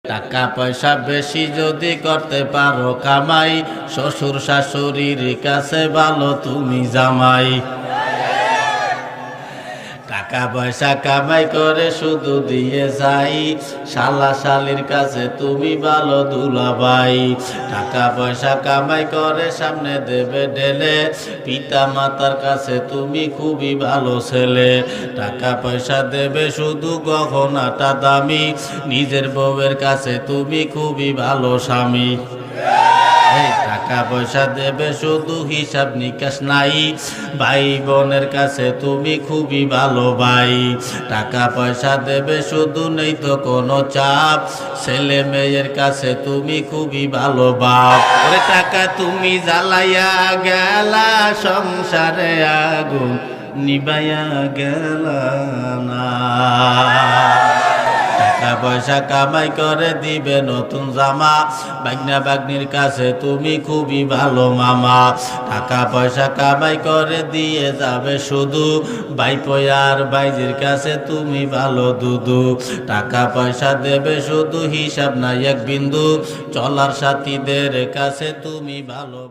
টাকা পয়সা বেশি যদি করতে পারো কামাই, শ্বশুর শাশুড়ির কাছে ভালো তুমি জামাই। টাকা পয়সা কামাই করে শুধু দিয়ে যাই, শালা শালির কাছে তুমি ভালো দুলাভাই। টাকা পয়সা কামাই করে সামনে দেবে ঢেলে, পিতা মাতার কাছে তুমি খুবই ভালো ছেলে। টাকা পয়সা দেবে শুধু গহনাটা দামি, নিজের বউয়ের কাছে তুমি খুবই ভালো স্বামী। টাকা পয়সা দেবে শুধু হিসাব নিকাশ নাই, ভাই বোনের কাছে তুমি খুবই ভালো ভাই। টাকা পয়সা দেবে শুধু নেই তো কোনো চাপ, ছেলে মেয়ের কাছে তুমি খুবই ভালো বাপ। ওরে টাকা তুমি জ্বালাইয়া গেলা, সংসারে আগুন নিবাইয়া গেলা না। টাকা পয়সা কামাই করে দিবে নতুন জামা, বাগনা বাগনির কাছে তুমি খুবই ভালো মামা। টাকা পয়সা কামাই করে দিয়ে যাবে শুধু, ভাইপো আর ভাইজির কাছে তুমি ভালো দুদু। টাকা পয়সা দেবে শুধু হিসাব নাই এক বিন্দু, চলার সাথীদের কাছে তুমি ভালো।